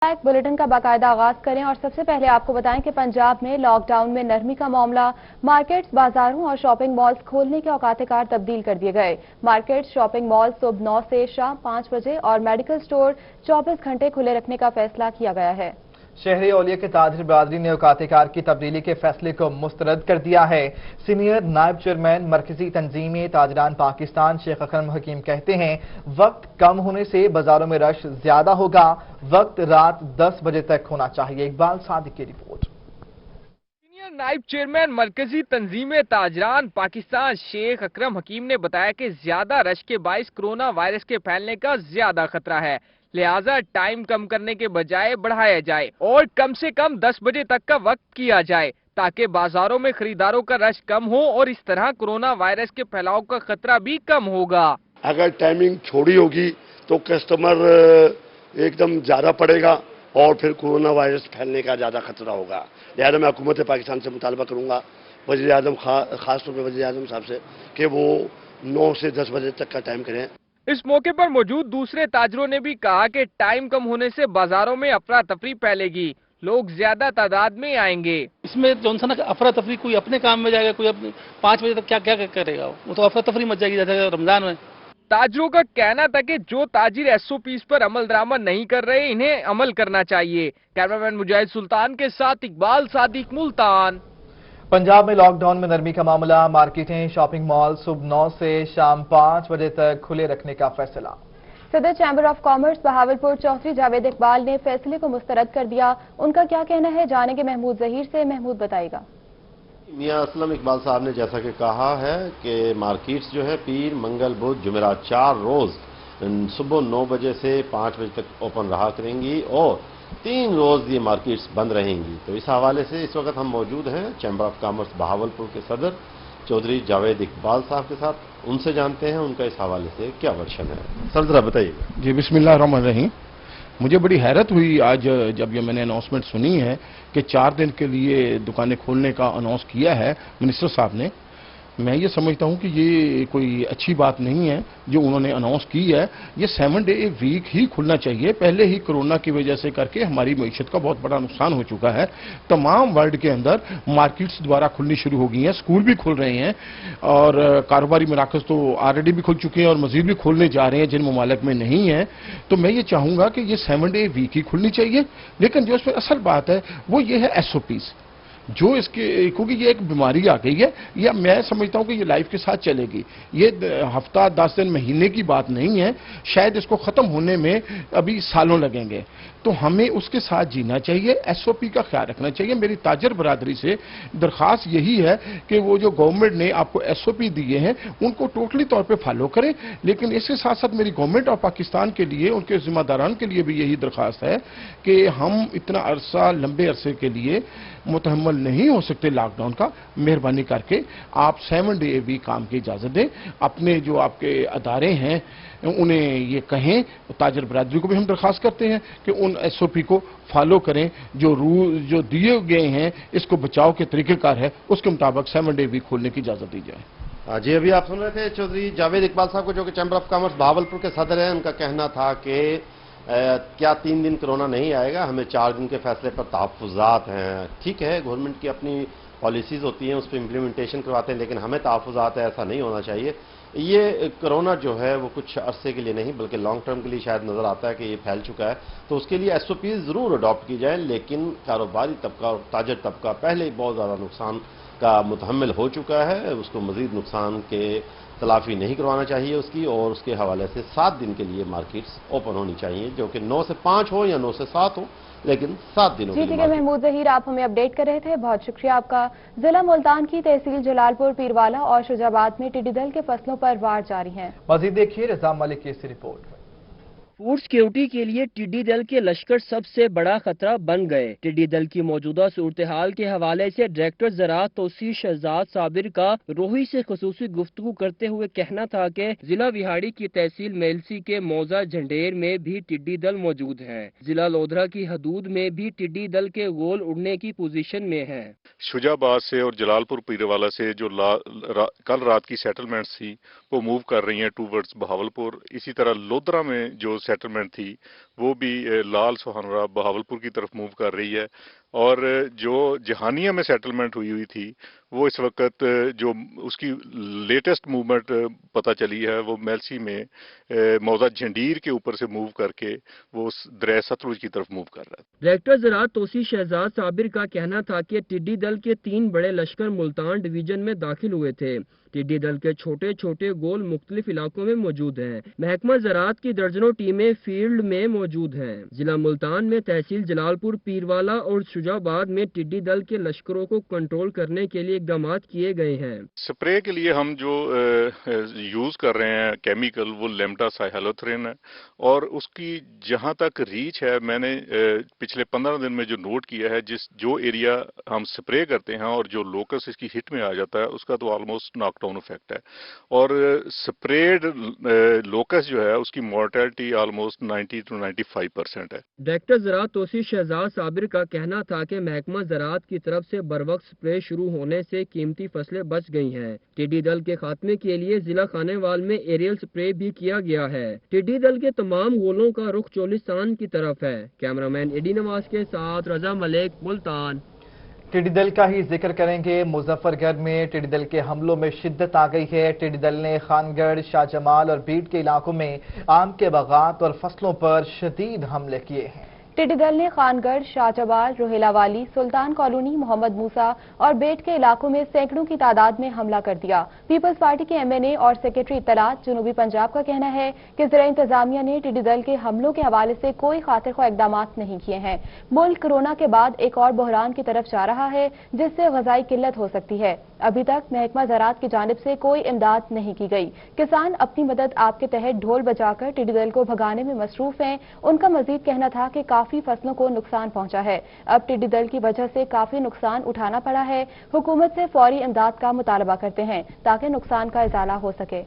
Bulletin का बाकायदा आगाज करें और सबसे पहले आपको बताएं कि पंजाब में लॉकडाउन में नरमी का मामला। मार्केट्स, बाजारों और शॉपिंग मॉल्स खोलने के औकात कार तब्दील कर दिए गए। मार्केट्स, शॉपिंग मॉल सुबह 9 से शाम 5 बजे और मेडिकल स्टोर 24 घंटे खुले रखने का फैसला किया गया है। शहरी औलिया के ताजिर बरादरी ने औकात कार की तब्दीली के फैसले को मुस्तरद कर दिया है। सीनियर नायब चेयरमैन मरकजी तंजीम ताजरान पाकिस्तान शेख अकरम हकीम कहते हैं, वक्त कम होने से बाजारों में रश ज्यादा होगा। वक्त रात 10 बजे तक होना चाहिए। इकबाल सादिक की रिपोर्ट। सीनियर नायब चेयरमैन मरकजी तंजीम ताजरान पाकिस्तान शेख अकरम हकीम ने बताया कि ज्यादा रश के बाइस कोरोना वायरस के फैलने का ज्यादा खतरा है, लिहाजा टाइम कम करने के बजाय बढ़ाया जाए और कम से कम 10 बजे तक का वक्त किया जाए ताकि बाजारों में खरीदारों का रश कम हो और इस तरह कोरोना वायरस के फैलाव का खतरा भी कम होगा। अगर टाइमिंग छोड़ी होगी तो कस्टमर एकदम ज्यादा पड़ेगा और फिर कोरोना वायरस फैलने का ज्यादा खतरा होगा। लिहाजा मैं हुकूमत पाकिस्तान से मुतालबा करूंगा, वज़ीर आज़म खास तौर पर वज़ीर आज़म साहब से, कि वो 9 से 10 बजे तक का टाइम करें। इस मौके पर मौजूद दूसरे ताजरों ने भी कहा कि टाइम कम होने से बाजारों में अफरा तफरी फैलेगी, लोग ज्यादा तादाद में आएंगे। इसमें जो ना अफरा तफरी, कोई अपने काम में जाएगा, कोई अपने 5 बजे तक क्या क्या करेगा, वो तो अफरा तफरी मच जाएगी जैसे रमजान में। ताजरों का कहना था कि जो ताजिर एसओपीज पर अमल दरामद नहीं कर रहे, इन्हें अमल करना चाहिए। कैमरामैन मुजाहिद सुल्तान के साथ इकबाल सादिक, मुल्तान। पंजाब में लॉकडाउन में नरमी का मामला। मार्केटें, शॉपिंग मॉल सुबह 9 से शाम 5 बजे तक खुले रखने का फैसला। सदर chamber of commerce Bahawalpur Chaudhry Javed Iqbal ने फैसले को मुस्तरद कर दिया। उनका क्या कहना है, जानेंगे महमूद जहीर से। महमूद बताएगा। मियां असलम इकबाल साहब ने जैसा कि कहा है कि मार्केट्स जो है पीर, मंगल, बुध, जुमेरात 4 रोज सुबह 9 बजे से 5 बजे तक ओपन रहा करेंगी और 3 रोज ये मार्केट्स बंद रहेंगी। तो इस हवाले से इस वक्त हम मौजूद हैं चैम्बर ऑफ कॉमर्स बहावलपुर के सदर चौधरी जावेद इकबाल साहब के साथ। उनसे जानते हैं उनका इस हवाले से क्या वर्शन है। सर जरा बताइएगा। जी, बिस्मिल्लाह रहमान रहीम। मुझे बड़ी हैरत हुई आज जब ये मैंने अनाउंसमेंट सुनी है कि 4 दिन के लिए दुकानें खोलने का अनाउंस किया है मिनिस्टर साहब ने। मैं ये समझता हूँ कि ये कोई अच्छी बात नहीं है जो उन्होंने अनाउंस की है। ये 7 डे वीक ही खुलना चाहिए। पहले ही कोरोना की वजह से करके हमारी मईशत का बहुत बड़ा नुकसान हो चुका है। तमाम वर्ल्ड के अंदर मार्केट्स दोबारा खुलनी शुरू हो गई हैं, स्कूल भी खुल रहे हैं और कारोबारी मराकज़ तो ऑलरेडी भी खुल चुके हैं और मजीद भी खोलने जा रहे हैं जिन ममालिक में नहीं है। तो मैं ये चाहूँगा कि ये 7 डे वीक ही खुलनी चाहिए। लेकिन जो इसमें असल बात है वो ये है SOPs, जो इसके, क्योंकि ये एक बीमारी आ गई है, या मैं समझता हूं कि ये लाइफ के साथ चलेगी। ये हफ्ता 10 दिन महीने की बात नहीं है, शायद इसको खत्म होने में अभी सालों लगेंगे। तो हमें उसके साथ जीना चाहिए, SOP का ख्याल रखना चाहिए। मेरी ताजर बरादरी से दरख्वास्त यही है कि वो जो गवर्नमेंट ने आपको SOP दिए हैं उनको टोटली तौर पे फॉलो करें। लेकिन इसके साथ साथ मेरी गवर्नमेंट ऑफ पाकिस्तान के लिए, उनके जिम्मेदारान के लिए भी यही दरख्वास्त है कि हम इतना अरसा, लंबे अरसे के लिए मुतहम्मल नहीं हो सकते लॉकडाउन का। मेहरबानी करके आप 7 डे वीक काम की इजाजत दें। अपने जो आपके अदारे हैं उन्हें ये कहें। ताजर बरादरी को भी हम दरख्वास्त करते हैं कि उन SOP को फॉलो करें, जो रूल जो दिए गए हैं, इसको बचाव के तरीकेकार है, उसके मुताबिक 7 डे वीक खोलने की इजाजत दी जाए। जी, अभी आप सुन रहे थे चौधरी जावेद इकबाल साहब को, जो कि चैम्बर ऑफ कॉमर्स बहावलपुर के सदर हैं। उनका कहना था कि क्या 3 दिन कोरोना नहीं आएगा, हमें 4 दिन के फैसले पर तहफ़्फ़ुज़ात हैं। ठीक है, गवर्नमेंट की अपनी पॉलिसीज़ होती हैं, उस पर इम्प्लीमेंटेशन करवाते हैं, लेकिन हमें तहफ़्फ़ुज़ात है, ऐसा नहीं होना चाहिए। ये कोरोना जो है वो कुछ अरसे के लिए नहीं बल्कि लॉन्ग टर्म के लिए शायद नज़र आता है कि ये फैल चुका है। तो उसके लिए SOP ज़रूर अडॉप्ट की जाए, लेकिन कारोबारी तबका और ताजर तबका पहले ही बहुत ज़्यादा नुकसान का मुतहम्मिल हो चुका है, उसको मज़ीद नुकसान के तलाफी नहीं करवाना चाहिए उसकी। और उसके हवाले से 7 दिन के लिए मार्केट्स ओपन होनी चाहिए, जो कि 9 से 5 हो या 9 से 7 हो, लेकिन 7 दिनों के लिए। ठीक है महमूद जहीर, आप हमें अपडेट कर रहे थे, बहुत शुक्रिया आपका। जिला मुल्तान की तहसील जलालपुर, पीरवाला और शुजाबाद में टिड्डी दल के फसलों पर वार जारी है। मजीद देखिए रजा मलिक की इस रिपोर्ट में। फूड सिक्योरिटी के लिए टिड्डी दल के लश्कर सबसे बड़ा खतरा बन गए। टिड्डी दल की मौजूदा सूरत हाल के हवाले से डायरेक्टर ज़राअत तौसीर शहजाद साबिर का रोही से खुसूसी गुफ्तगू करते हुए कहना था कि जिला विहाड़ी की तहसील मेलसी के मौजा झंडेर में भी टिड्डी दल मौजूद हैं। जिला लोधरा की हदूद में भी टिड्डी दल के गोल उड़ने की पोजीशन में हैं। शुजाबाद से और जलालपुर पीरवाला से जो कल रात की सेटलमेंट्स थी वो मूव कर रही हैं टूवर्ड्स बहावलपुर। इसी तरह लोधरा में जो सेटलमेंट थी वो भी लाल सोहनरा बहावलपुर की तरफ मूव कर रही है, और जो जहानिया में सेटलमेंट हुई थी वो इस वक्त जो उसकी लेटेस्ट मूवमेंट पता चली है वो मेलसी में मौजा झंडीर के ऊपर से मूव करके वो दरिया सतलुज की तरफ मूव कर रहा है। डायरेक्टर ज़राअत तौसीफ शहजाद साबिर का कहना था कि टिड्डी दल के 3 बड़े लश्कर मुल्तान डिवीजन में दाखिल हुए थे। टिड्डी दल के छोटे छोटे गोल मुख्तलिफ इलाकों में मौजूद हैं। महकमा ज़राअत की दर्जनों टीमें फील्ड में मौजूद हैं। जिला मुल्तान में तहसील जलालपुर, पीरवाला और शुजाबाद में टिड्डी दल के लश्करों को कंट्रोल करने के लिए इकदाम किए गए हैं। स्प्रे के लिए हम जो यूज कर रहे हैं केमिकल वो लेम्डा साइहैलोथ्रिन है, और उसकी जहां तक रीच है मैंने पिछले 15 दिन में जो नोट किया है, जो एरिया हम स्प्रे करते हैं और जो लोकस इसकी हिट में आ जाता है उसका तो ऑलमोस्ट नॉकडाउन इफेक्ट है, और स्प्रेड लोकस जो है उसकी मोर्टेलिटी ऑलमोस्ट 90 to 95% है। डायरेक्टर ज़राअत तौसीफ शहजाद साबिर का कहना था कि महकमा ज़राअत की तरफ से बरवक्त स्प्रे शुरू होने से कीमती फसलें बच गई हैं। टिड्डी दल के खात्मे के लिए जिला खानेवाल में एरियल स्प्रे भी किया गया है। टिड्डी दल के तमाम गोलों का रुख चोलिस्तान की तरफ है। कैमरामैन एडी नवाज के साथ रजा मलिक, मुल्तान। टिड्डी दल का ही जिक्र करेंगे। मुजफ्फरगढ़ में टिड्डी दल के हमलों में शिद्दत आ गई है। टिड्डी दल ने खानगढ़, शाहजमाल और बीट के इलाकों में आम के बागात और फसलों पर शदीद हमले किए हैं। टिड्डी दल ने खानगढ़, शाहजमाल, रोहेला वाली, सुल्तान कॉलोनी, मोहम्मद मूसा और बेट के इलाकों में सैकड़ों की तादाद में हमला कर दिया। पीपल्स पार्टी के एमएनए और सेक्रेटरी इत्तलात जनूबी पंजाब का कहना है कि ज़िला इंतजामिया ने टिड्डी दल के हमलों के हवाले से कोई खातिर-ख्वाह इकदाम नहीं किए हैं। मुल्क कोरोना के बाद एक और बहरान की तरफ जा रहा है, जिससे ग़िज़ाई किल्लत हो सकती है। अभी तक महकमा ज़राअत की जानिब से कोई इमदाद नहीं की गई। किसान अपनी मदद आपके तहत ढोल बजाकर टिड्डी दल को भगाने में मसरूफ हैं। उनका मजीद कहना था कि काफी फसलों को नुकसान पहुंचा है। अब टिड्डी दल की वजह से काफी नुकसान उठाना पड़ा है। हुकूमत से फौरी इमदाद का मुतालबा करते हैं ताकि नुकसान का इजाला हो सके।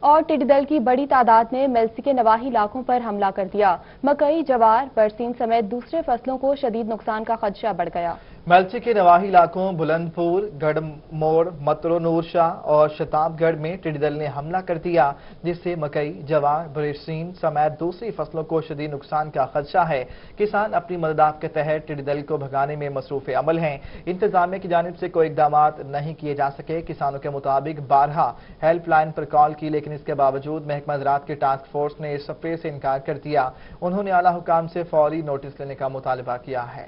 और टिड्डी दल की बड़ी तादाद ने मेलसी के नवाही इलाकों पर हमला कर दिया। मकई, जवार, बरसीन समेत दूसरे फसलों को शदीद नुकसान का खदशा बढ़ गया। मेलसी के नवाही इलाकों बुलंदपुर, गढ़मोड़, मतरो, नूरशाह और शताबगढ़ में टिड्डी दल ने हमला कर दिया, जिससे मकई, जवार, बरसीन समेत दूसरी फसलों को शदीद नुकसान का खदशा है। किसान अपनी मदद के तहत टिड्डी दल को भगाने में मसरूफ अमल हैं। इंतजामिया की जानिब से कोई इकदाम नहीं किए जा सके। किसानों के मुताबिक 12 हेल्पलाइन पर कॉल की, लेकिन इसके बावजूद महकमा ज़राअत की टास्क फोर्स ने इस स्प्रे से इनकार कर दिया। उन्होंने आला हुकाम से फौरी नोटिस लेने का मुतालबा किया है।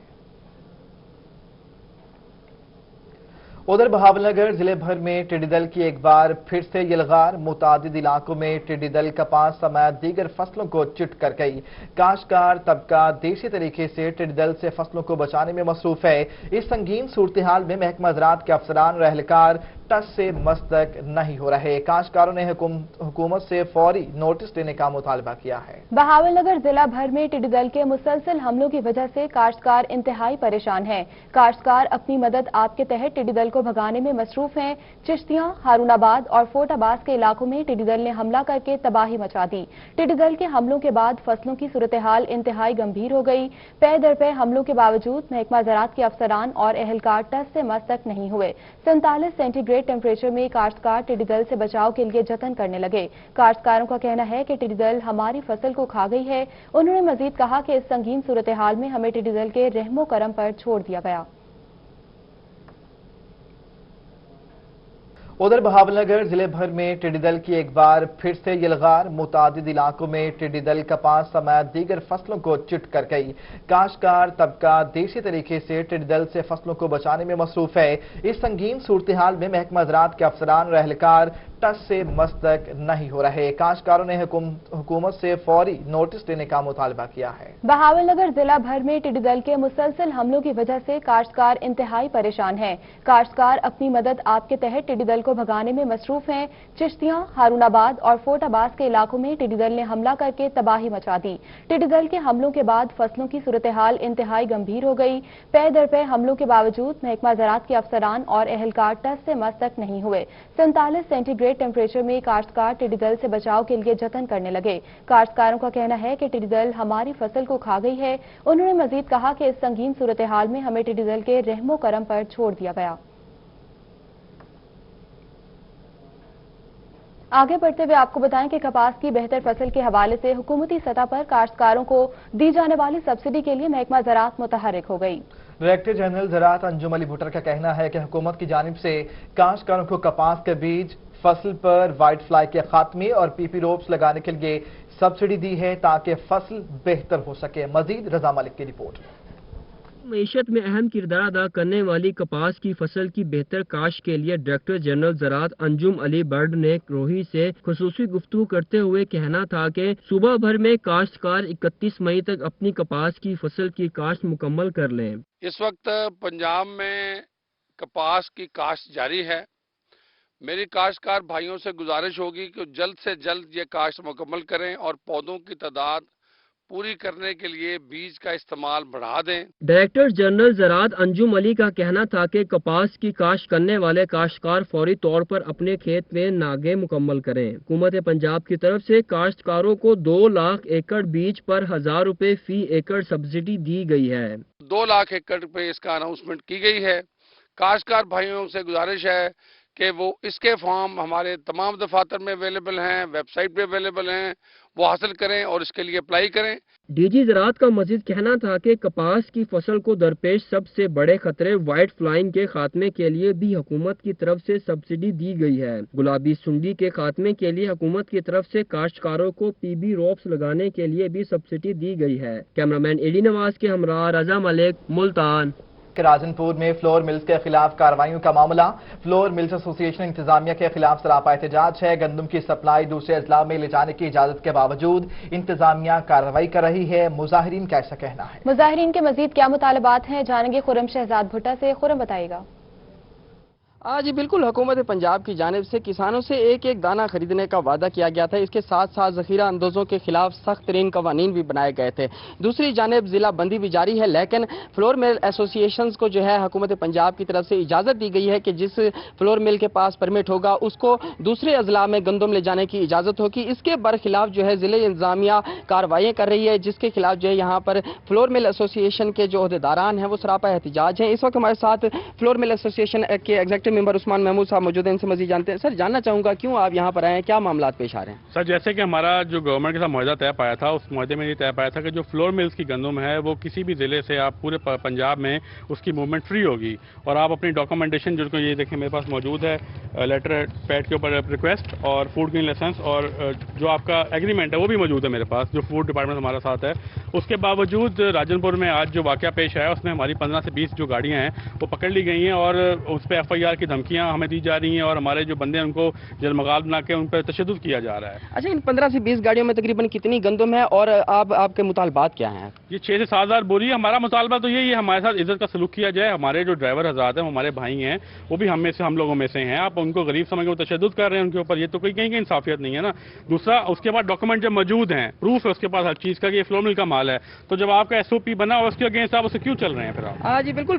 उधर बहावलनगर जिले भर में टिड्डी दल की एक बार फिर से यलगार। मुतादिद इलाकों में टिड्डी दल कपास समेत दीगर फसलों को चिट कर गई। काश्तकार तबका देसी तरीके से टिड्डी दल से फसलों को बचाने में मसरूफ है। इस संगीन सूरत हाल में महकमा ज़राअत के अफसरान और एहलकार टस से मस्तक नहीं हो रहे। काश्तकारों ने हुकूमत से फौरी नोटिस देने का मुतालबा किया है। बहावलनगर जिला भर में टिड्डी दल के मुसलसल हमलों की वजह से काश्तकार इंतहाई परेशान हैं। काश्तकार अपनी मदद आपके तहत टिड्डी दल को भगाने में मसरूफ हैं। चिश्तियां, हारूनाबाद और फोर्ट अब्बास के इलाकों में टिड्डी दल ने हमला करके तबाही मचा दी। टिड्डी दल के हमलों के बाद फसलों की सूरत हाल इंतहाई गंभीर हो गई। पे दर पे हमलों के बावजूद महकमा ज़राअत के अफसरान और एहलकार टस से मस्तक नहीं हुए। 47 सेंटीग्रेड टेम्परेचर में काश्तकार टिड्डी दल से बचाव के लिए जतन करने लगे। काश्तकारों का कहना है कि टिड्डी दल हमारी फसल को खा गई है। उन्होंने मजीद कहा कि इस संगीन सूरत हाल में हमें टिड्डी दल के रहमो करम पर छोड़ दिया गया। उधर बहावलनगर जिले भर में टिड्डी दल की एक बार फिर से यलगार। मुतादिद इलाकों में टिड्डी दल कपास समेत दीगर फसलों को चिट कर गई। काश्तकार तबका देसी तरीके से टिड्डी दल से फसलों को बचाने में मसरूफ है। इस संगीन सूरत हाल में महकमा ज़राअत के अफसरान और एहलकार टस से मस्तक नहीं हो रहे। काश्तकारों ने हुकूमत से फौरी नोटिस देने का मुतालबा किया है। बहावलनगर जिला भर में टिड्डी दल के मुसलसल हमलों की वजह से काश्तकार इंतहाई परेशान हैं। काश्तकार अपनी मदद आपके तहत टिड्डी दल को भगाने में मसरूफ हैं। चिश्तियां, हारूनाबाद और फोर्ट अब्बास के इलाकों में टिड्डी दल ने हमला करके तबाही मचा दी। टिड्डी दल के हमलों के बाद फसलों की सूरत हाल इंतहाई गंभीर हो गई। पे दर पे हमलों के बावजूद महकमा ज़राअत के अफसरान और एहलकार टस से मस्तक नहीं हुए। 47 सेंटीग्रेड टेम्परेचर में काश्तकार टिड्डी दल से बचाव के लिए जतन करने लगे। काश्तकारों का कहना है कि टिड्डी दल हमारी फसल को खा गई है। उन्होंने मजीद कहा कि इस संगीन सूरत हाल में हमें टिड्डी दल के रहमो करम पर छोड़ दिया गया। आगे बढ़ते हुए आपको बताएं कि कपास की बेहतर फसल के हवाले से हुकूमती सतह पर काश्तकारों को दी जाने वाली सब्सिडी के लिए महकमा ज़राअत मुतहर्रिक हो गई। डायरेक्टर जनरल ज़राअत अंजुम अली भुट्टर का कहना है कि हुकूमत की जानिब से काश्तकारों को कपास के बीज, फसल पर वाइट फ्लाई के खात्मे और पीपी रोप्स लगाने के लिए सब्सिडी दी है ताकि फसल बेहतर हो सके। मजीद रजा मलिक की रिपोर्ट। मईशत में अहम किरदार अदा करने वाली कपास की फसल की बेहतर काश्त के लिए डायरेक्टर जनरल ज़राअत अंजुम अली बर्ड ने रोही से खुसूसी गुफ्तगू करते हुए कहना था कि सूबा भर में काश्तकार 31 मई तक अपनी कपास की फसल की काश्त मुकम्मल कर लें। इस वक्त पंजाब में कपास की काश्त जारी है। मेरी काश्तकार भाइयों से गुजारिश होगी कि जल्द से जल्द ये काश्त मुकम्मल करें और पौधों की तादाद पूरी करने के लिए बीज का इस्तेमाल बढ़ा दें। डायरेक्टर जनरल ज़राअत अंजुम अली का कहना था कि कपास की काश्त करने वाले काश्तकार फौरी तौर पर अपने खेत में नागे मुकम्मल करें। हुकूमत पंजाब की तरफ से काश्तकारों को 2 लाख एकड़ बीज पर 1000 रुपए फी एकड़ सब्सिडी दी गई है। 2 लाख एकड़ पे इसका अनाउंसमेंट की गई है। काश्तकार भाइयों से गुजारिश है कि वो इसके फॉर्म हमारे तमाम दफातर में अवेलेबल हैं, वेबसाइट पे अवेलेबल हैं, वो हासिल करें और इसके लिए अप्लाई करें। डीजी ज़राअत का मजीद कहना था कि कपास की फसल को दरपेश सबसे बड़े खतरे वाइट फ्लाइंग के खात्मे के लिए भी हुकूमत की तरफ से सब्सिडी दी गई है। गुलाबी सुंडी के खात्मे के लिए हुकूमत की तरफ से काश्तकारों को पीबी रोप्स लगाने के लिए भी सब्सिडी दी गई है। कैमरामैन एडी नवाज के हमरा रजा मलिक, मुल्तान। राजनपुर में फ्लोर मिल्स के खिलाफ कार्रवाइयों का मामला। फ्लोर मिल्स एसोसिएशन इंतजामिया के खिलाफ सरापा एहतजाज है। गंदम की सप्लाई दूसरे अजला में ले जाने की इजाजत के बावजूद इंतजामिया कार्रवाई कर रही है। मुजाहिरीन का ऐसा कहना है। मुजाहिरीन के मजीद क्या मुतालबात हैं, जानेंगे खुरम शहजाद भुट्टा से। खुरम बताइएगा। जी बिल्कुल, हुकूमत पंजाब की जानिब से किसानों से एक एक दाना खरीदने का वादा किया गया था। इसके साथ साथ जखीरा अंदोजों के खिलाफ सख्त तरीन कवानीन भी बनाए गए थे। दूसरी जानिब जिला बंदी भी जारी है, लेकिन फ्लोर मिल एसोसिएशन को जो है हुकूमत पंजाब की तरफ से इजाज़त दी गई है कि जिस फ्लोर मिल के पास परमिट होगा उसको दूसरे अजला में गंदम ले जाने की इजाज़त होगी। इसके बरखिलाफ जो है जिले इंतजामिया कार्रवाई कर रही है, जिसके खिलाफ जो है यहाँ पर फ्लोर मिल एसोसिएशन के जो अहदेदारान हैं वो सरापा एहतजाज हैं। इस वक्त हमारे साथ फ्लोर मिल एसोसिएशन के एग्जीक्यूटिव मेंबर उस्मान महमूद साहब मौजूद हैं, इनसे मजीद जानते हैं। सर, जानना चाहूंगा क्यों आप यहाँ पर आए हैं, क्या मामलात पेश आ रहे हैं? सर, जैसे कि हमारा जो गवर्नमेंट के साथ मुआहदा तय पाया था, उस मुआहदे में ये तय पाया था कि जो फ्लोर मिल्स की गंदम है वो किसी भी जिले से आप पूरे पंजाब में उसकी मूवमेंट फ्री होगी और आप अपनी डॉक्यूमेंटेशन जो ये देखें मेरे पास मौजूद है, लेटर पैड के ऊपर रिक्वेस्ट और फूड ग्रीन लाइसेंस और जो आपका एग्रीमेंट है वो भी मौजूद है मेरे पास, जो फूड डिपार्टमेंट हमारा साथ है। उसके बावजूद राजनपुर में आज जो वाकया पेश आया उसमें हमारी 15 से 20 जो गाड़ियाँ हैं वो पकड़ ली गई हैं और उस पर FIR की धमकियाँ हमें दी जा रही हैं और हमारे जो बंदे हैं उनको जलमगाल बना के उन पर तशद्दुद किया जा रहा है। अच्छा, इन 15 से 20 गाड़ियों में तकरीबन कितनी गंदम है और आपके मुतालबात क्या हैं? ये 6 से 7 हज़ार बोरी। हमारा मुतालबा तो यही है, हमारे साथ इज्जत का सलूक किया जाए। हमारे जो ड्राइवर हजरात हैं हमारे भाई हैं, वो भी हम लोगों में से हैं। आप उनको गरीब समझ के तशद्दुद कर रहे हैं उनके ऊपर, ये तो कोई कहीं इंसाफियत नहीं है ना। दूसरा, उसके बाद डॉक्यूमेंट जब मौजूद हैं, प्रूफ है उसके पास हर चीज़ का कि ये फ्लोर मिल का माल है, तो जब आपका SOP बना हो उसके अगेंस्ट आप उसे क्यों चल रहे हैं फिर आप? जी बिल्कुल,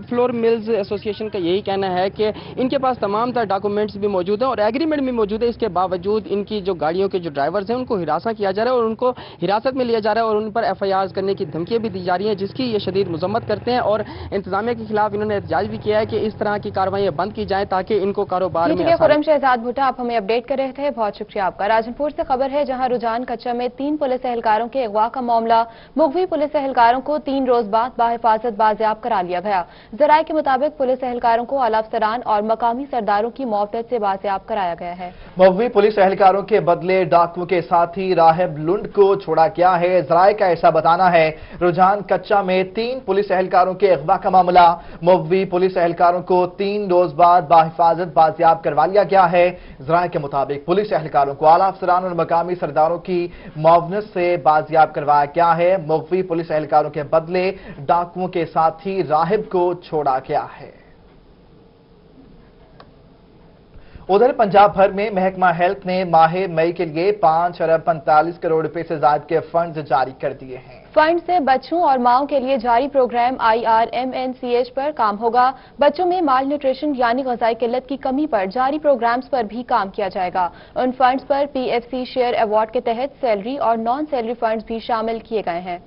फ्लोर मिल्स एसोसिएशन का यही कहना है कि इनके पास तमाम तरह डॉक्यूमेंट्स भी मौजूद है और एग्रीमेंट भी मौजूद है। इसके बावजूद इनकी जो गाड़ियों के जो ड्राइवर्स हैं उनको हिरासत किया जा रहा है और उनको हिरासत में लिया जा रहा है और उन पर FIR करने की धमकियां भी दी जा रही हैं, जिसकी ये शदीद मजम्मत करते हैं और इंतजामिया के खिलाफ इन्होंने एहतजाज भी किया है कि इस तरह की कार्रवाई बंद की जाए ताकि इनको कारोबार में। खुरम शहजाद भुट्टा, आप हमें अपडेट कर रहे थे, बहुत शुक्रिया आपका। राजनपुर से खबर है, जहां रुझान कच्चा में 3 पुलिस एहलकारों के अगवा का मामला। मुगवी पुलिस एहलकारों को 3 रोज बाद बाहिफाजत बाजियाब करा लिया गया। जराये के मुताबिक पुलिस एहलकारों को आला अफसरान और मकामी सरदारों की मौत से बाजियाब कराया गया है। मुगवी पुलिस एहलकारों के बदले डाकुओं के साथी राहिब लुंड को छोड़ा गया है। जराये का ऐसा बताना है। रुझान कच्चा में 3 पुलिस एहलकारों के अगवा का मामला। मुगवी पुलिस एहलकारों को 3 रोज बाद बाहिफाजत बाजियाब करवा लिया गया है। जराये के मुताबिक पुलिस एहलकारों को आला अफसरान और मकामी सरदारों की मुआवनत से बाजियाब करवाया गया है। मुगवी पुलिस एहलकारों के बदले डाकुओं के साथी राहिब को छोड़ा गया है। उधर पंजाब भर में महकमा हेल्थ ने माह मई के लिए 5 अरब 45 करोड़ रुपए से ज्यादा के फंड जारी कर दिए हैं। फंड से बच्चों और माओं के लिए जारी प्रोग्राम IRMNCH पर काम होगा। बच्चों में माल न्यूट्रिशन यानी ग़िज़ाई किल्लत की कमी पर जारी प्रोग्राम्स पर भी काम किया जाएगा। उन फंड्स पर PFC शेयर अवार्ड के तहत सैलरी और नॉन सैलरी फंड्स भी शामिल किए गए हैं।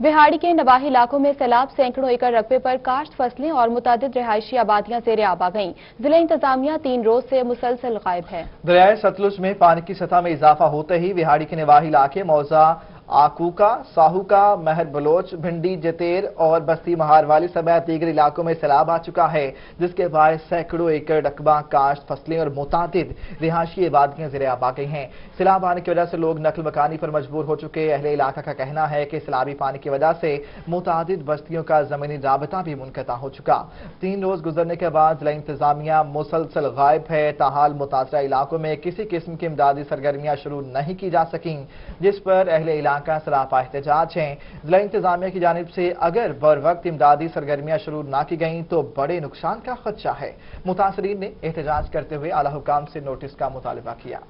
विहाड़ी के नवाही इलाकों में सैलाब सैकड़ों एकड़ रकबे पर काश्त फसलें और मुतादिद रिहायशी आबादियां ज़ेरे आब आ गईं। जिला इंतजामिया 3 रोज से मुसलसल गायब है। दरियाए सतलुज में पानी की सतह में इजाफा होते ही विहाड़ी के नवाही इलाके मौजा, आकूका, साहूका, महर बलोच, भिंडी, जतेर और बस्ती महारवाली समेत दीगर इलाकों में सैलाब आ चुका है, जिसके बाद सैकड़ों एकड़ रकबा, काश्त फसलें और मुतादिद रिहायशी आबादियां ज़ेरे आब आ गई हैं। सैलाब आने की वजह से लोग नकल मकानी पर मजबूर हो चुके। अहले इलाका का कहना है कि सैलाबी पानी की वजह से मुतादिद बस्तियों का जमीनी राबता भी मुनक़ता हो चुका। 3 रोज गुजरने के बाद जिला इंतजामिया मुसलसल गायब है। ताहाल मुतासरा इलाकों में किसी किस्म की इमदादी सरगर्मियां शुरू नहीं की जा सकी, जिस पर अहले का सरापा एहतजाज है। जिला इंतजामिया की जानिब से अगर बर वक्त इमदादी सरगर्मियां शुरू ना की गईं तो बड़े नुकसान का खदशा है। मुतासरीन ने एहतजाज करते हुए आला हुकाम से नोटिस का मुतालबा किया।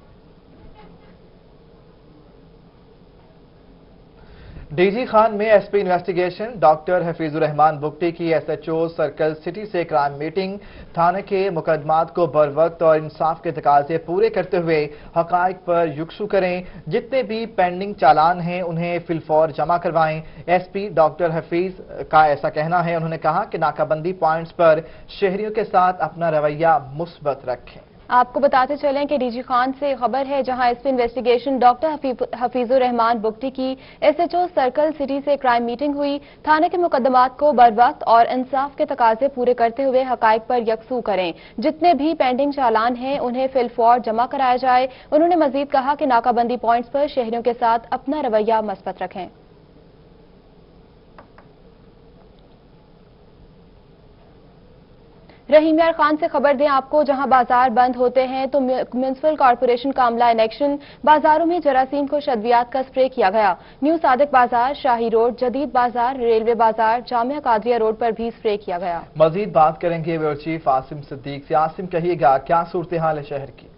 डीजी खान में SP investigation doctor Hafeezur Rahman Bugti की एसएचओ सर्कल सिटी से क्राइम मीटिंग। थाने के मुकदमात को बर वक्त और इंसाफ के तकाजे पूरे करते हुए हकाइक पर युक्सू करें। जितने भी पेंडिंग चालान हैं उन्हें फिलफौर जमा करवाएं। एसपी डॉक्टर हफीज का ऐसा कहना है। उन्होंने कहा कि नाकाबंदी पॉइंट्स पर शहरियों के साथ अपना रवैया मुस्बत रखें। आपको बताते चलें कि डीजी खान से खबर है, जहां SP investigation doctor Hafeezur Rahman Bugti की एसएचओ सर्कल सिटी से क्राइम मीटिंग हुई। थाने के मुकदमात को बर वक्त और इंसाफ के तकाजे पूरे करते हुए हकाइक पर यकसू करें। जितने भी पेंडिंग चालान हैं उन्हें फिलफौर जमा कराया जाए। उन्होंने मजीद कहा कि नाकाबंदी पॉइंट्स पर शहरियों के साथ अपना रवैया मस्बत रखें। रहीम यार खान से खबर दें आपको, जहां बाजार बंद होते हैं तो म्यूनिसिपल कॉर्पोरेशन का अमला इन एक्शन। बाजारों में जरासीम को शद्वियात का स्प्रे किया गया। न्यू सादिक बाजार, शाही रोड, जदीद बाजार, रेलवे बाजार, जामिया कादरिया रोड पर भी स्प्रे किया गया। मजीद बात करेंगे ब्यूरो चीफ आसिम सिद्दीक से। आसिम, कहिएगा क्या सूरत हाल है शहर की?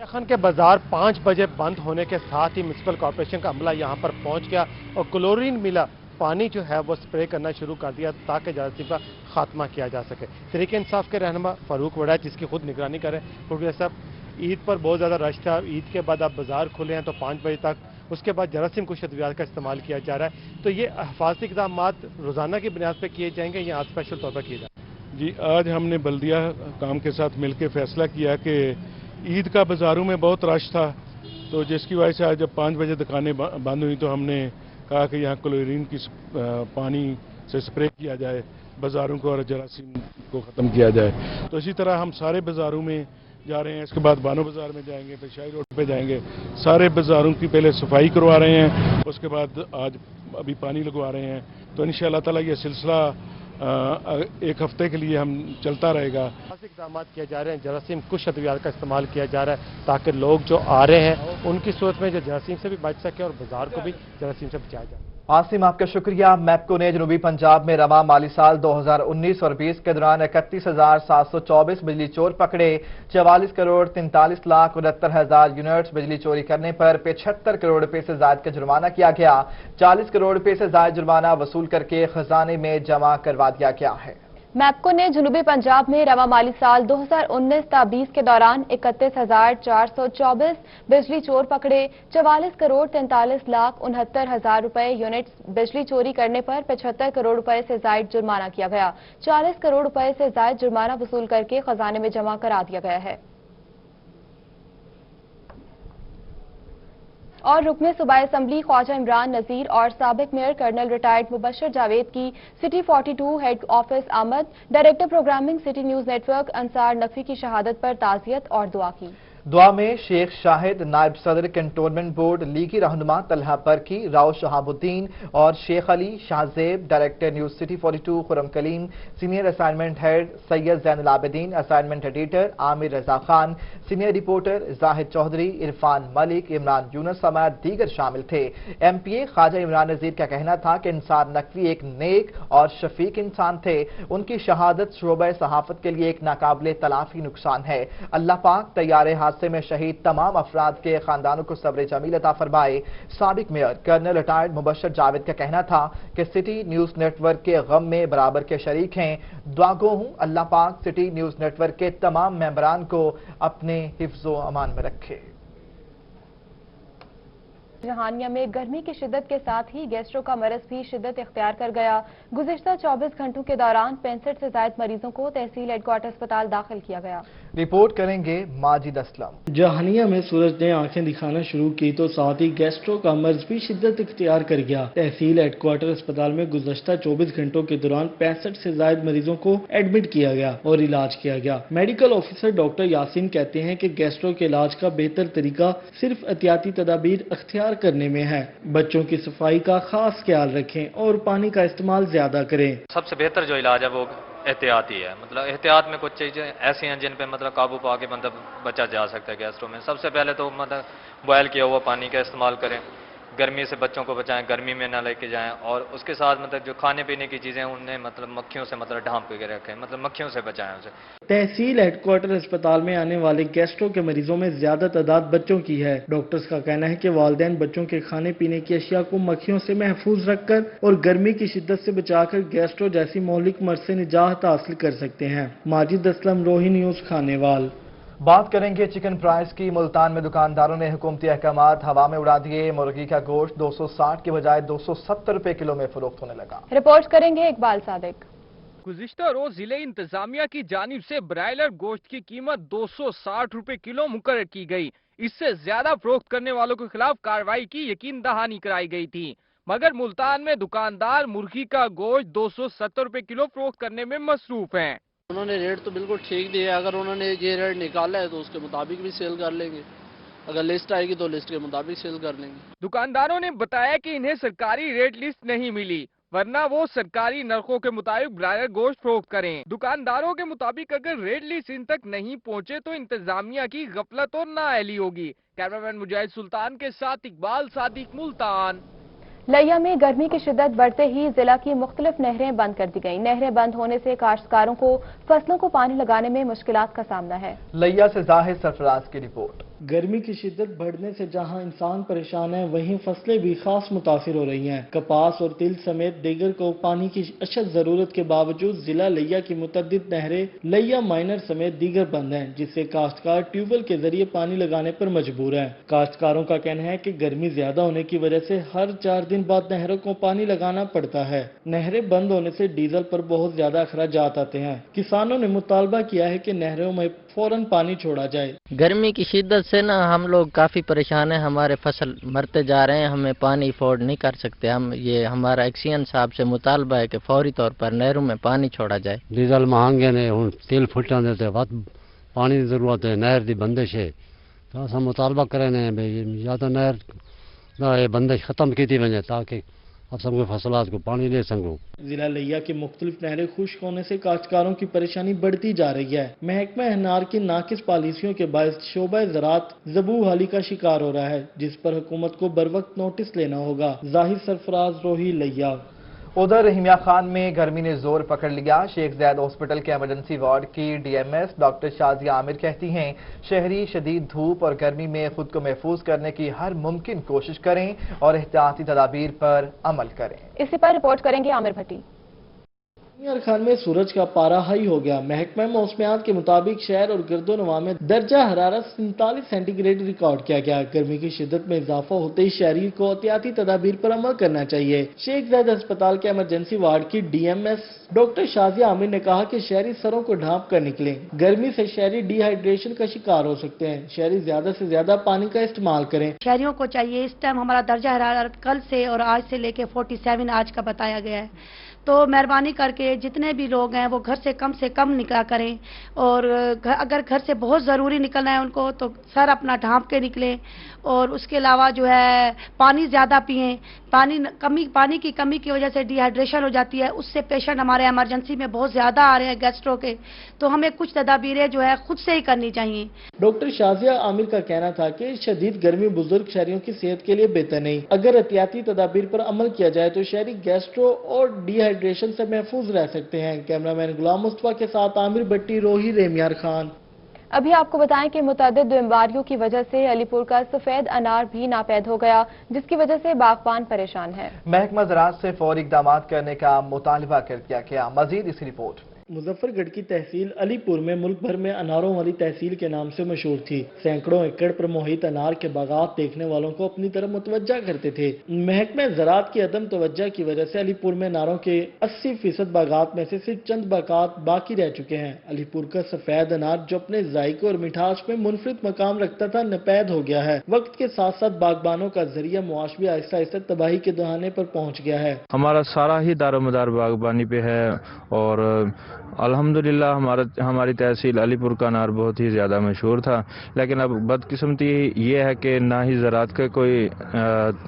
खान के बाजार 5 बजे बंद होने के साथ ही म्यूनिसिपल कॉर्पोरेशन का अमला यहां पर पहुंच गया और क्लोरीन मिला पानी जो है वो स्प्रे करना शुरू कर दिया ताकि जरासीम का खात्मा किया जा सके। तहरीक इंसाफ के रहनुमा फारूक वड़ा जिसकी खुद निगरानी करें। प्रोफेसर साहब, ईद पर बहुत ज़्यादा रश था। ईद के बाद अब बाजार खुले हैं तो 5 बजे तक, उसके बाद जरासीम कुछ अद्वियात का इस्तेमाल किया जा रहा है। तो ये हिफाजती इक़दाम रोज़ाना की बुनियाद पर किए जाएंगे या आज स्पेशल तौर पर किए जाएंगे? जी, आज हमने बल्दिया काम के साथ मिलकर फैसला किया कि ईद का बाज़ारों में बहुत रश था, तो जिसकी वजह से आज जब 5 बजे दुकानें बंद हुई तो हमने कहा कि यहाँ क्लोरीन की पानी से स्प्रे किया जाए बाज़ारों को और जरासीम को ख़त्म किया जाए। तो इसी तरह हम सारे बाज़ारों में जा रहे हैं। इसके बाद बानो बाज़ार में जाएंगे, फिर शाही रोड पे जाएंगे। सारे बाज़ारों की पहले सफाई करवा रहे हैं, उसके बाद आज अभी पानी लगवा रहे हैं। तो इंशाअल्लाह ताला ये सिलसिला 1 हफ्ते के लिए हम चलता रहेगा। इक़दाम किए जा रहे हैं, जरासीम कुछ अद्वियात का इस्तेमाल किया जा रहा है ताकि लोग जो आ रहे हैं उनकी सूरत में जो जरासीम से भी बच सके और बाजार को भी जरासीम से बचाया जाए। आसिम, आपका शुक्रिया। मैप्को ने जनूबी पंजाब में रवा माली साल 2019 और 20 के दौरान 31,724 बिजली चोर पकड़े। 44 करोड़ 43 लाख 69,000 यूनिट्स बिजली चोरी करने पर 75 करोड़ रुपए से ज्यादा का जुर्माना किया गया। 40 करोड़ रुपए से ज्यादा जुर्माना वसूल करके खजाने में जमा करवा दिया गया है। मैप्को ने जनूबी पंजाब में रवा माली साल 2019-20 के दौरान 31,424 बिजली चोर पकड़े। 44 करोड़ 43 लाख 69,000 रुपए यूनिट्स बिजली चोरी करने पर 75 करोड़ रुपए से जायद जुर्माना किया गया। 40 करोड़ रुपए से जायद जुर्माना वसूल करके खजाने में जमा करा दिया गया है। और रुकने सूबाई असम्बली ख्वाजा इमरान नजीर और साबिक mayor colonel retired Mubashar Javed की सिटी 42 हेड ऑफिस आमद। Director programming city news network Ansar Naqvi की शहादत पर ताज़ियत और दुआ की। दुआ में शेख शाहिद, नायब सदर कैंटोनमेंट बोर्ड, लीगी रहनुमा तलहा बरकी, राव शहाबुद्दीन और Sheikh Ali Shahzeb, director news city 42 Khurram Kaleem, senior assignment head Syed Zainul Abideen, assignment editor Aamir Raza Khan, senior reporter Zahid Chaudhry, Irfan Malik, Imran Younus समेत दीगर शामिल थे। MPA ख्वाजा इमरान नजीर का कहना था कि इंसार नकवी एक नेक और शफीक इंसान थे। उनकी शहादत शोबे सहाफत के लिए एक नाकाबिले तलाफी नुकसान है। अल्लाह पाक तैयारे हादसे में शहीद तमाम अफराद के खानदानों को सब्र जमील अता फरमाए। साबिक mayor colonel retired Mubashar Javed का कहना था कि सिटी न्यूज नेटवर्क के गम में बराबर के शरीक हैं। दुआगो हूं अल्लाह पाक सिटी न्यूज नेटवर्क के तमाम मेंबरान को अपने हिफ्ज़ो अमान में रखे। जहानिया में गर्मी की शिद्दत के साथ ही गैस्ट्रो का मरज भी शिद्दत इख्तियार कर गया। गुज़िश्ता 24 घंटों के दौरान 65 से ज़ायद मरीजों को तहसील हेडक्वार्टर अस्पताल दाखिल किया गया। रिपोर्ट करेंगे माजिद असलम। जहानिया में सूरज ने आंखें दिखाना शुरू की तो साथ ही गैस्ट्रो का मर्ज भी शिद्दत इख्तियार कर गया। तहसील हेडक्वार्टर अस्पताल में गुज़श्ता 24 घंटों के दौरान 65 से ज़ायद मरीजों को एडमिट किया गया और इलाज किया गया। मेडिकल ऑफिसर डॉक्टर यासीन कहते हैं कि गैस्ट्रो के इलाज का बेहतर तरीका सिर्फ एहतियाती तदाबीर अख्तियार करने में है। बच्चों की सफाई का खास ख्याल रखें और पानी का इस्तेमाल ज्यादा करें। सबसे बेहतर जो इलाज है वो एहतियाती है। मतलब एहतियात में कुछ चीजें ऐसी हैं जिन पे मतलब काबू पा के मतलब बचा जा सकता है गैस्ट्रो में। सबसे पहले तो मतलब बॉयल किया हुआ पानी का इस्तेमाल करें। गर्मी से बच्चों को बचाएं, गर्मी में ना लेके जाएं। और उसके साथ मतलब जो खाने पीने की चीजें उन्हें मतलब मक्खियों से मतलब ढांप के रखें, मतलब मक्खियों से बचाएं उसे। तहसील हेडक्वार्टर अस्पताल में आने वाले गैस्ट्रो के मरीजों में ज्यादा तादाद बच्चों की है। डॉक्टर्स का कहना है कि वालिदैन बच्चों के खाने पीने की अशिया को मक्खियों से महफूज रखकर और गर्मी की शिद्दत से बचाकर गैस्ट्रो जैसी मौलिक मर्ज से निजात हासिल कर सकते हैं। माजिद असलम, रोही न्यूज, खानेवाल। बात करेंगे चिकन प्राइस की। मुल्तान में दुकानदारों ने हुकूमती अहकामात हवा में उड़ा दिए। मुर्गी का गोश्त 260 के बजाय 270 रुपए किलो में फरोख्त होने लगा। रिपोर्ट करेंगे इकबाल सादिक। गुज़िश्ता रोज जिले इंतजामिया की जानिब से ब्रायलर गोश्त की कीमत 260 रुपए किलो मुकर्रर की गई। इससे ज्यादा फरोख्त करने वालों के खिलाफ कार्रवाई की यकीन दहानी कराई गई थी, मगर मुल्तान में दुकानदार मुर्गी का गोश्त 270 रुपए किलो फरोख्त करने में मसरूफ हैं। उन्होंने रेट तो बिल्कुल ठीक दिया। अगर उन्होंने ये रेट निकाला है तो उसके मुताबिक भी सेल कर लेंगे। अगर लिस्ट आएगी तो लिस्ट के मुताबिक सेल कर लेंगे। दुकानदारों ने बताया कि इन्हें सरकारी रेट लिस्ट नहीं मिली, वरना वो सरकारी नरखों के मुताबिक ब्रायलर गोश्त फरोख्त करें। दुकानदारों के मुताबिक अगर रेट लिस्ट इन तक नहीं पहुंचे तो इंतजामिया की गफलत और नाअहली होगी। कैमरामैन मुजाहिद सुल्तान के साथ इकबाल सादिक, मुल्तान। लिया में गर्मी की शिद्दत बढ़ते ही जिला की मुख्तलिफ नहरें बंद कर दी गईं। नहरें बंद होने से काश्तकारों को फसलों को पानी लगाने में मुश्किलात का सामना है। लिया से जाहिद सरफराज की रिपोर्ट। गर्मी की शिद्दत बढ़ने से जहां इंसान परेशान है, वहीं फसलें भी खास मुतासिर हो रही हैं। कपास और तिल समेत दीगर को पानी की अशद जरूरत के बावजूद जिला लिया की मुतअद्दिद नहरें लिया माइनर समेत दीगर बंद हैं, जिससे काश्तकार ट्यूबवेल के जरिए पानी लगाने पर मजबूर है। काश्तकारों का कहना है कि गर्मी ज्यादा होने की वजह से हर 4 दिन बाद नहरों को पानी लगाना पड़ता है। नहरें बंद होने से डीजल पर बहुत ज्यादा अखराजात आते हैं। किसानों ने मुतालबा किया है कि नहरों में फौरन पानी छोड़ा जाए। गर्मी की शिद्दत से ना हम लोग काफी परेशान हैं। हमारे फसल मरते जा रहे हैं, हमें पानी अफोर्ड नहीं कर सकते हम। ये हमारा एक्सीएन साहब से मुतालबा है कि फौरी तौर पर नहरों में पानी छोड़ा जाए। डीजल महंगे ने, हुण तेल फुटां दे ते वध पानी की जरूरत है। नहर की बंदिश है तो असां मुतालबा करे ने या तो नहर ये बंदिश खत्म की वजे ताकि अब सब फसलात को पानी दे सको। जिला लिया की मुख्तलिफ नहरें खुश्क होने से काश्तकारों की परेशानी बढ़ती जा रही है। महकमा अहनार की नाकिस पॉलिसियों के बायस शोबा ज़राअत ज़बू हाली का शिकार हो रहा है, जिस पर हुकूमत को बर वक्त नोटिस लेना होगा। जाहिद सरफराज, रोही, लिया। उधर रहीमिया खान में गर्मी ने जोर पकड़ लिया। शेख ज़ैद हॉस्पिटल के इमरजेंसी वार्ड की डीएमएस डॉक्टर शाजिया आमिर कहती हैं, शहरी शदीद धूप और गर्मी में खुद को महफूज करने की हर मुमकिन कोशिश करें और एहतियाती तदाबीर पर अमल करें। इसी पर रिपोर्ट करेंगे आमिर भट्टी। रहीमिया खान में सूरज का पारा हाई हो गया। महकमा मौसमियात के मुताबिक शहर और गिरदोनवा में दर्जा हरारत 47 सेंटीग्रेड रिकॉर्ड किया गया। गर्मी की शिद्दत में इजाफा होते ही शहरी को एहतियाती तदाबीर पर अमल करना चाहिए। शेख ज़ैद अस्पताल के इमरजेंसी वार्ड की डीएमएस डॉक्टर शाजिया आमिर ने कहा कि शहरी सरों को ढांप कर निकलें। गर्मी से शहरी डिहाइड्रेशन का शिकार हो सकते हैं। शहरी ज्यादा से ज्यादा पानी का इस्तेमाल करें। शहरियों को चाहिए, इस टाइम हमारा दर्जा हरारत कल से और आज से लेके 47 आज का बताया गया है, तो मेहरबानी करके जितने भी लोग हैं वो घर से कम निकला करें। और अगर घर से बहुत ज़रूरी निकलना है उनको तो सर अपना ढांप के निकलें। और उसके अलावा जो है पानी ज़्यादा पिएं। पानी की कमी की वजह से डिहाइड्रेशन हो जाती है, उससे पेशेंट हमारे इमरजेंसी में बहुत ज़्यादा आ रहे हैं गैस्ट्रो के, तो हमें कुछ तदाबीरें जो है खुद से ही करनी चाहिए। डॉक्टर शाजिया आमिर का कहना था कि शदीद गर्मी बुजुर्ग शहरियों की सेहत के लिए बेहतर नहीं। अगर एहतियाती तदाबीर पर अमल किया जाए तो शहरी गैस्ट्रो और डिहाइड्रेशन से महफूज रह सकते हैं। कैमरामैन गुलाम मुस्तफा के साथ आमिर भट्टी, रोही, रेमियार खान। अभी आपको बताएं कि मुतअद्दिद बीमारियों की वजह से अलीपुर का सफेद अनार भी नापैद हो गया, जिसकी वजह से बागबान परेशान है। महकमा ज़राअत से फौरी इक़दामात करने का मुतालबा कर दिया गया। मजीद इस रिपोर्ट में। मुजफ्फरगढ़ की तहसील अलीपुर में मुल्क भर में अनारों वाली तहसील के नाम से मशहूर थी। सैकड़ों एकड़ पर मोहित अनार के बागात देखने वालों को अपनी तरफ मुतवज्जा करते थे। महकमे ज़राअत की अदम तवज्जा की वजह से अलीपुर में अनारों के 80% बागात में से सिर्फ चंद बागात बाकी रह चुके हैं। अलीपुर का सफेद अनार जो अपने जायके और मिठास में मुनफरिद मकाम रखता था, नपैद हो गया है। वक्त के साथ साथ बागबानों का जरिया मुआश भी आहिस्ता आहिस्ता तबाही के दहाने पर पहुंच गया है। हमारा सारा ही दारोमदार बागबानी पे है और अल्हम्दुलिल्लाह हमारी तहसील अलीपुर का अनार बहुत ही ज़्यादा मशहूर था, लेकिन अब बदकिस्मती ये है कि ना ही ज़राअत का कोई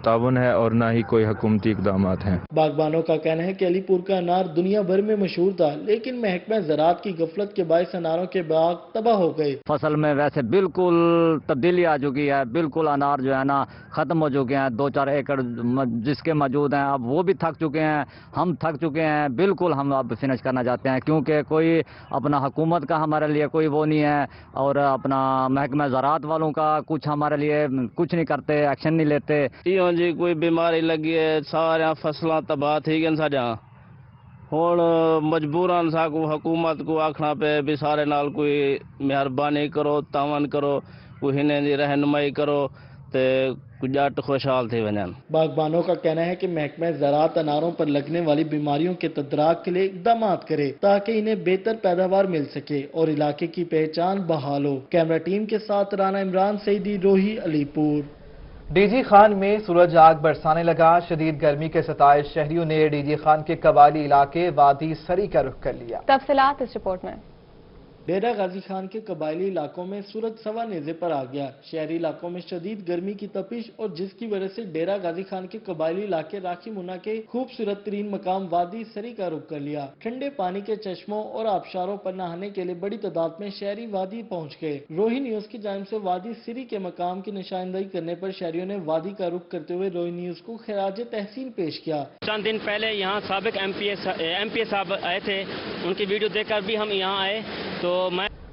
ताउन है और ना ही कोई हुकूमती इक़दामात हैं। बागबानों का कहना है कि अलीपुर का अनार दुनिया भर में मशहूर था, लेकिन महकमा ज़राअत की गफलत के बायस अनारों के बाग तबाह हो गए। फसल में वैसे बिल्कुल तब्दीली आ चुकी है, बिल्कुल अनार जो है ना खत्म हो चुके हैं। 2-4 एकड़ जिसके मौजूद हैं अब वो भी थक चुके हैं, हम थक चुके हैं। बिल्कुल हम अब फिनिश करना चाहते हैं, क्योंकि कोई अपना हुकूमत का हमारे लिए कोई वो नहीं है और अपना महकमा ज़राअत वालों का कुछ हमारे लिए कुछ नहीं करते, एक्शन नहीं लेते। जी कोई बीमारी लगी है, सारे फसलां तबाह थी गन साडा। हुण मजबूरन साकू हुकूमत को आखना पे भी सारे नाल कोई मेहरबानी करो, तावन करो, कोई हिने दी रहनुमाई करो ते कुछ खुशहाल थे वजन। बागबानों का कहना है कि महकमा ज़राअत अनारों पर लगने वाली बीमारियों के तदराक के लिए इक़दाम करे ताकि इन्हें बेहतर पैदावार मिल सके और इलाके की पहचान बहाल हो। कैमरा टीम के साथ राना इमरान सईदी, रोही, अलीपुर। डीजी खान में सूरज आग बरसाने लगा। शदीद गर्मी के सताए शहरियों ने डीजी खान के कबाली इलाके वादी सरी का रुख कर लिया। तफसीलात इस रिपोर्ट में। डेरा गाजी खान के कबायली इलाकों में सूरज सवा नेज़े पर आ गया। शहरी इलाकों में शदीद गर्मी की तपिश और जिसकी वजह से डेरा गाजी खान के कबायली इलाके राखी मुन्ना के खूबसूरत तरीन मकाम वादी सरी का रुख कर लिया। ठंडे पानी के चश्मों और आबशारों पर नहाने के लिए बड़ी तादाद में शहरी वादी पहुँच गए। रोही न्यूज की जानिब से वादी सरी के मकाम की निशानदही करने पर शहरियों ने वादी का रुख करते हुए रोही न्यूज को खिराज तहसीन पेश किया। चंद दिन पहले यहाँ साबिक एमपीए साहब आए थे, उनकी वीडियो देखकर भी हम यहाँ आए। तो मैं